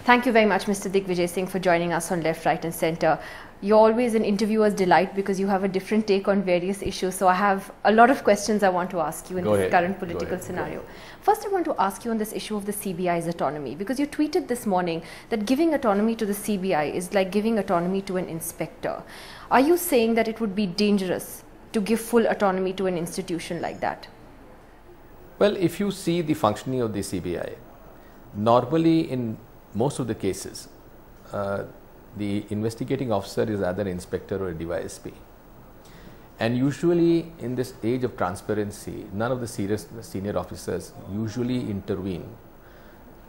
Thank you very much, Mr. Digvijay Singh, for joining us on Left, Right and Centre. You're always an interviewer's delight because you have a different take on various issues. So I have a lot of questions I want to ask you in this current political scenario. First, I want to ask you on this issue of the CBI's autonomy, because you tweeted this morning that giving autonomy to the CBI is like giving autonomy to an inspector. Are you saying that it would be dangerous to give full autonomy to an institution like that? Well, if you see the functioning of the CBI, normally in most of the cases, the investigating officer is either an inspector or a DYSP. And usually in this age of transparency, none of the senior officers usually intervene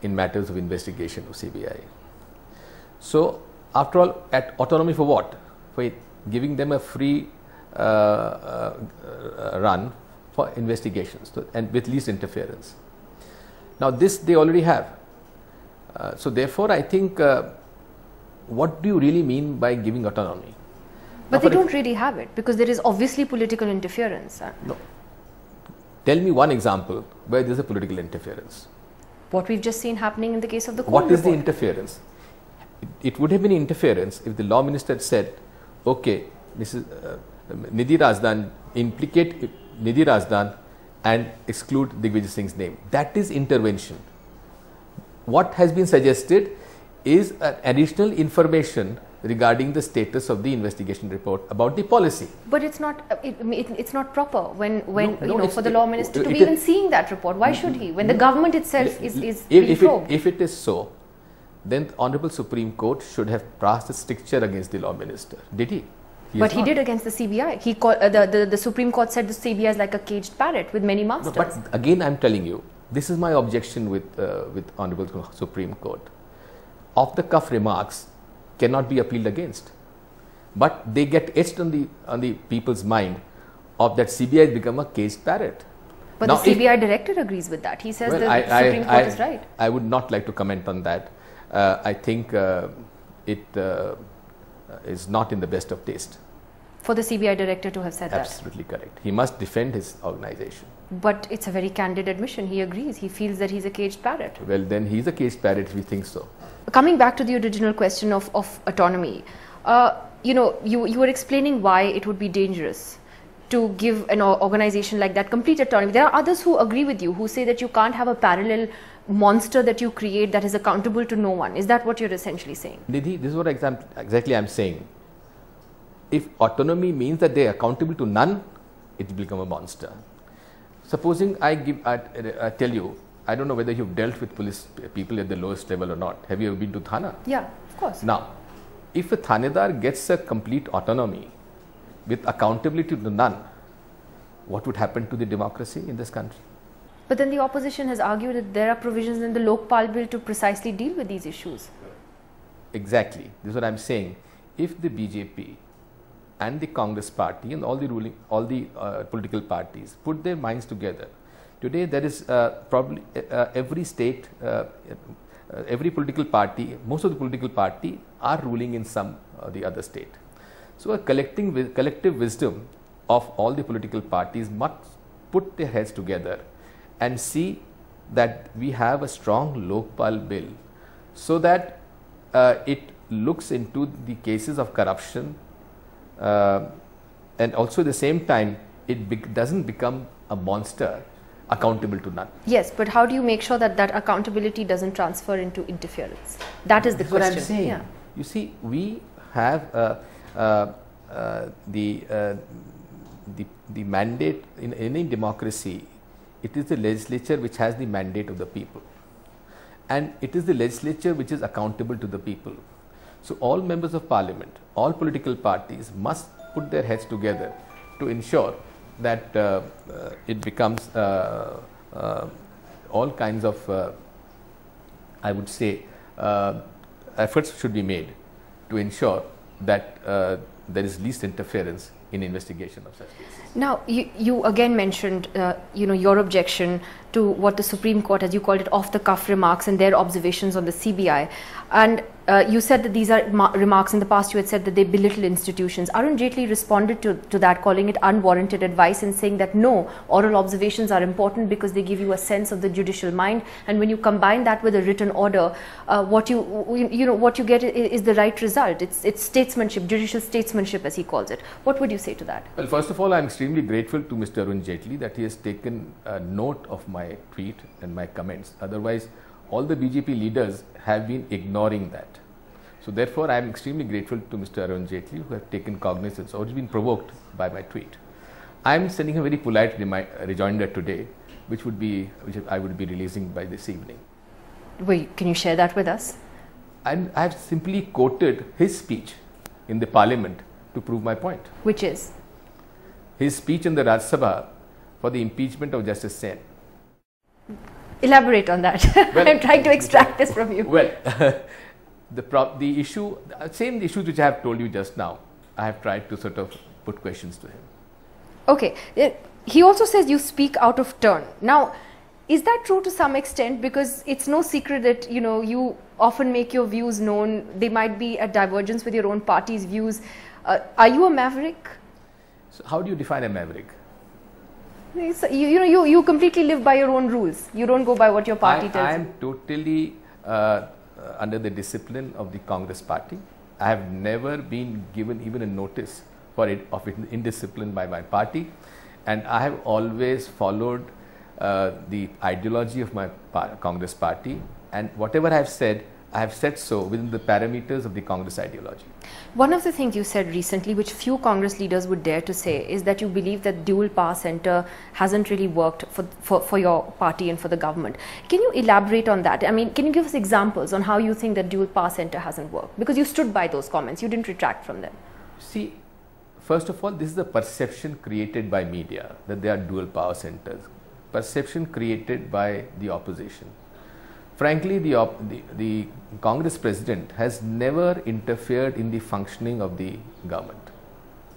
in matters of investigation of CBI. So after all, autonomy for what? For giving them a free run for investigations and with least interference. Now this they already have. So therefore I think what do you really mean by giving autonomy? But they don't really have it because there is obviously political interference. No. Tell me one example where there is a political interference. What we've just seen happening in the case of the Coal What is report. the interference? It would have been interference if the law minister had said, okay, this is Nidhi Razdan, implicate Nidhi Razdan and exclude Digvijay Singh's name. That is intervention. What has been suggested is additional information regarding the status of the investigation report about the policy. But it's not. It's not proper when for the law minister to be even seeing that report. Why should he? When the government itself is being probed. If it is so, then the Honorable Supreme Court should have passed a stricture against the law minister. Did he? But he did against the CBI. He called, the Supreme Court said the CBI is like a caged parrot with many masters. No, but again, I'm telling you, this is my objection with Honorable Supreme Court. Off-the-cuff remarks cannot be appealed against, but they get etched on the people's mind of that CBI has become a caged parrot. But now the CBI director agrees with that. He says the Supreme Court is right. I would not like to comment on that. I think it is not in the best of taste. For the CBI director to have said that. Absolutely correct. He must defend his organization. But it's a very candid admission. He agrees. He feels that he's a caged parrot. Well, then he's a caged parrot if he thinks so. Coming back to the original question of autonomy, you were explaining why it would be dangerous to give an organization like that complete autonomy. There are others who agree with you, who say that you can't have a parallel monster that you create that is accountable to no one. Is that what you're essentially saying? Nidhi, this is what exactly I'm saying. If autonomy means that they are accountable to none, it will become a monster. Supposing I tell you, I don't know whether you've dealt with police people at the lowest level or not. Have you ever been to Thana? Yeah, of course. Now, if a Thanedar gets a complete autonomy with accountability to none, what would happen to the democracy in this country? But then the opposition has argued that there are provisions in the Lokpal bill to precisely deal with these issues. Exactly. This is what I'm saying. If the BJP and the Congress party and all the political parties put their minds together, today there is probably every state, every political party, most of the political party are ruling in some the other state. So a collective wisdom of all the political parties must put their heads together and see that we have a strong Lokpal bill so that it looks into the cases of corruption and also at the same time it doesn't become a monster accountable to none. Yes, but how do you make sure that that accountability doesn't transfer into interference? That is the question. What I'm saying. Yeah. You see, we have the mandate in any democracy. It is the legislature which has the mandate of the people, and it is the legislature which is accountable to the people. So all members of parliament, all political parties must put their heads together to ensure that it becomes all kinds of, I would say, efforts should be made to ensure that there is least interference in investigation of such cases. Now, you again mentioned, your objection to what the Supreme Court, as you called it, off-the-cuff remarks and their observations on the CBI. And You said that these are remarks in the past. You had said that they belittle institutions. Arun Jaitley responded to that, calling it unwarranted advice and saying that no, oral observations are important because they give you a sense of the judicial mind. And when you combine that with a written order, what you get is the right result. It's statesmanship, judicial statesmanship, as he calls it. What would you say to that? Well, first of all, I'm extremely grateful to Mr. Arun Jaitley that he has taken note of my tweet and my comments. Otherwise, all the BJP leaders have been ignoring that. So therefore, I am extremely grateful to Mr. Arun Jaitley who have taken cognizance or has been provoked by my tweet. I am sending a very polite rejoinder today, which I would be releasing by this evening. Wait, can you share that with us? I have simply quoted his speech in the parliament to prove my point. Which is? His speech in the Rajya Sabha for the impeachment of Justice Sen. Elaborate on that. Well, I'm trying to extract this from you. Well, the issue, same issues which I have told you just now, I have tried to sort of put questions to him. Okay. He also says you speak out of turn. Now, is that true to some extent? Because it's no secret that, you often make your views known. They might be at divergence with your own party's views. Are you a maverick? So how do you define a maverick? You completely live by your own rules. You don't go by what your party tells you. I am totally under the discipline of the Congress party. I have never been given even a notice of indiscipline by my party, and I have always followed the ideology of my Congress party, and whatever I have said so within the parameters of the Congress ideology. One of the things you said recently, which few Congress leaders would dare to say, is that you believe that dual power center hasn't really worked for your party and for the government. Can you elaborate on that? I mean, can you give us examples on how you think that dual power center hasn't worked? Because you stood by those comments, you didn't retract from them. See, first of all, this is the perception created by media that they are dual power centers. Perception created by the opposition. Frankly, the Congress president has never interfered in the functioning of the government,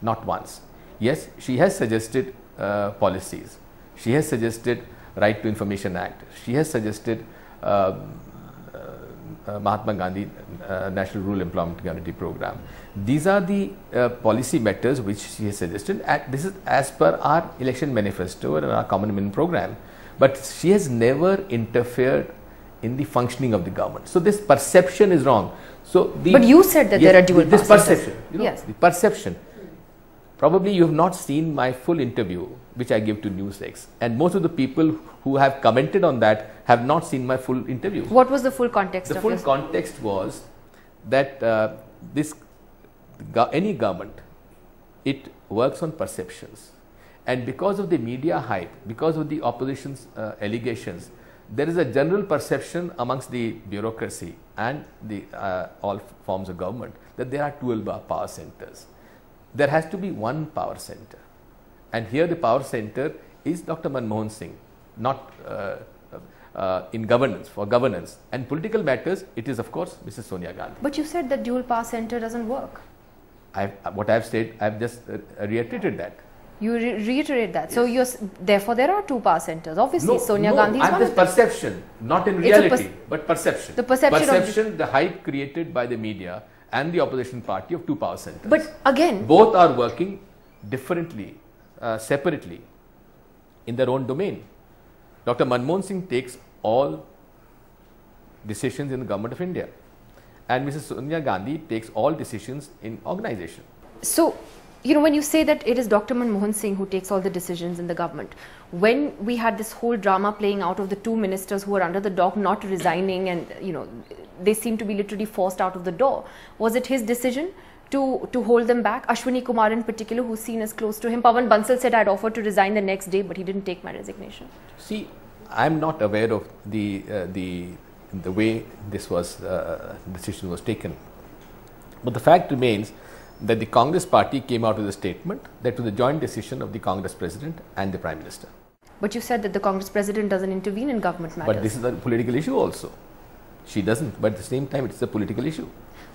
not once. Yes, she has suggested policies. She has suggested Right to Information Act. She has suggested Mahatma Gandhi National Rural Employment Guarantee Program. These are the policy matters which she has suggested. This is as per our election manifesto and our common man program. But she has never interfered in the functioning of the government. So this perception is wrong. So but you said that there are dual this perception. Yes. The perception. Probably you have not seen my full interview which I gave to NewsX, and most of the people who have commented on that have not seen my full interview. What was the full context? The full context was that any government, it works on perceptions, and because of the media hype, because of the opposition's allegations, there is a general perception amongst the bureaucracy and the all forms of government that there are dual power centers. There has to be one power center, and here the power center is Dr. Manmohan Singh, not in governance, for governance and political matters. It is of course Mrs. Sonia Gandhi. But you said that dual power center doesn't work. What I have said, I have just reiterated that. You reiterate that. Yes. So therefore there are two power centers. Obviously, Sonia Gandhi is one of them. Perception, not in reality, but perception. The perception, the hype created by the media and the opposition party of two power centers. But again, both are working differently, separately, in their own domain. Dr. Manmohan Singh takes all decisions in the government of India, and Mrs. Sonia Gandhi takes all decisions in organization. So, when you say that it is Dr. Manmohan Singh who takes all the decisions in the government, when we had this whole drama playing out of the two ministers who were under the dock not resigning, and they seem to be literally forced out of the door, was it his decision to hold them back? Ashwini Kumar in particular, who's seen as close to him. Pawan Bansal said, I'd offered to resign the next day, but he didn't take my resignation. See, I'm not aware of the way this decision was taken, but the fact remains that the Congress party came out with a statement that was a joint decision of the Congress president and the Prime Minister. But you said that the Congress president doesn't intervene in government matters. But this is a political issue also. She doesn't, but at the same time it's a political issue.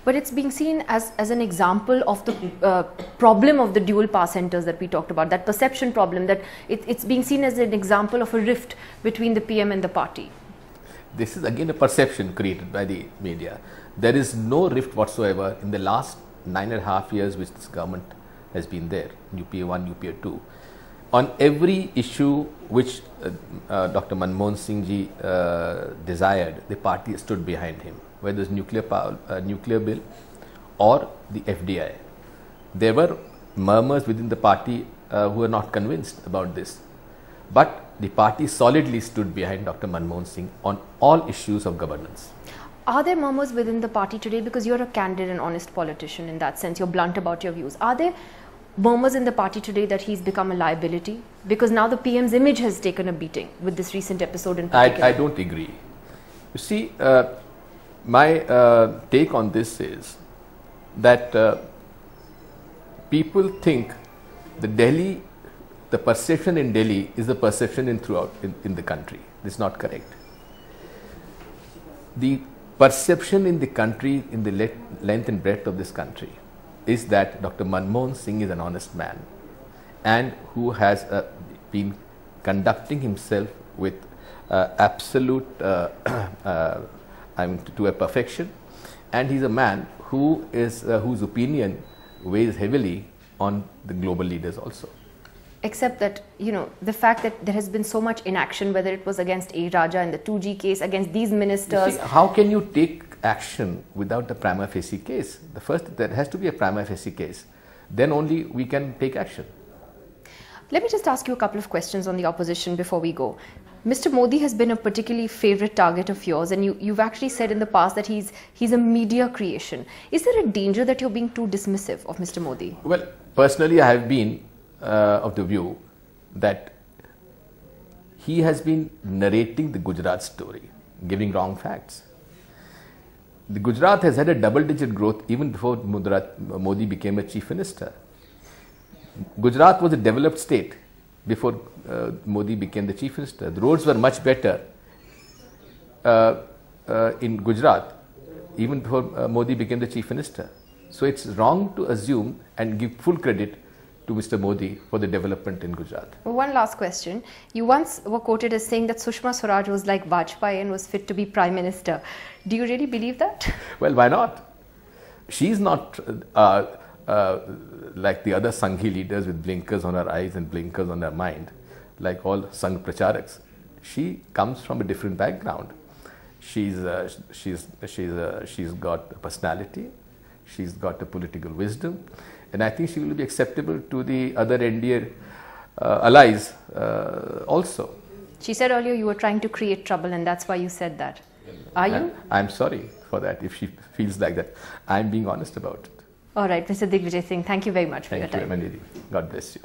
But it's being seen as an example of the problem of the dual power centers that we talked about, that perception problem, that it's being seen as an example of a rift between the PM and the party. this is again a perception created by the media. There is no rift whatsoever in the last 9.5 years which this government has been there, UPA 1, UPA 2. On every issue which Dr. Manmohan Singh ji desired, the party stood behind him, whether it's nuclear bill or the FDI. There were murmurs within the party who were not convinced about this. But the party solidly stood behind Dr. Manmohan Singh on all issues of governance. Are there murmurs within the party today? Because you're a candid and honest politician in that sense, you're blunt about your views. Are there murmurs in the party today that he's become a liability? Because now the PM's image has taken a beating with this recent episode in particular. I don't agree. You see, my take on this is that people think the perception in Delhi is the perception throughout the country. This is not correct. The perception in the country, in the length and breadth of this country, is that Dr. Manmohan Singh is an honest man and who has been conducting himself with absolute to a perfection, and he's a man who is whose opinion weighs heavily on the global leaders also. Except that, you know, the fact that there has been so much inaction, whether it was against A. Raja in the 2G case, against these ministers. See, how can you take action without a prima facie case? The first, there has to be a prima facie case. Then only we can take action. Let me just ask you a couple of questions on the opposition before we go. Mr. Modi has been a particularly favorite target of yours, and you've actually said in the past that he's a media creation. Is there a danger that you're being too dismissive of Mr. Modi? Well, personally, I have been of the view that he has been narrating the Gujarat story, giving wrong facts. The Gujarat has had a double-digit growth even before Modi became a chief minister. Gujarat was a developed state before Modi became the chief minister. The roads were much better in Gujarat even before Modi became the chief minister. So it's wrong to assume and give full credit to Mr. Modi for the development in Gujarat. One last question. You once were quoted as saying that Sushma Swaraj was like Vajpayee and was fit to be Prime Minister. Do you really believe that? Well, why not? She's not like the other Sanghi leaders with blinkers on her eyes and blinkers on her mind, like all Sangh Pracharaks. She comes from a different background. She's got a personality, she's got a political wisdom, and I think she will be acceptable to the other NDA allies also. She said earlier you were trying to create trouble, and that's why you said that. Are you? I'm sorry for that if she feels like that. I'm being honest about it. All right, Mr. Digvijay Singh, thank you very much for your time. Thank you, Maniri. God bless you.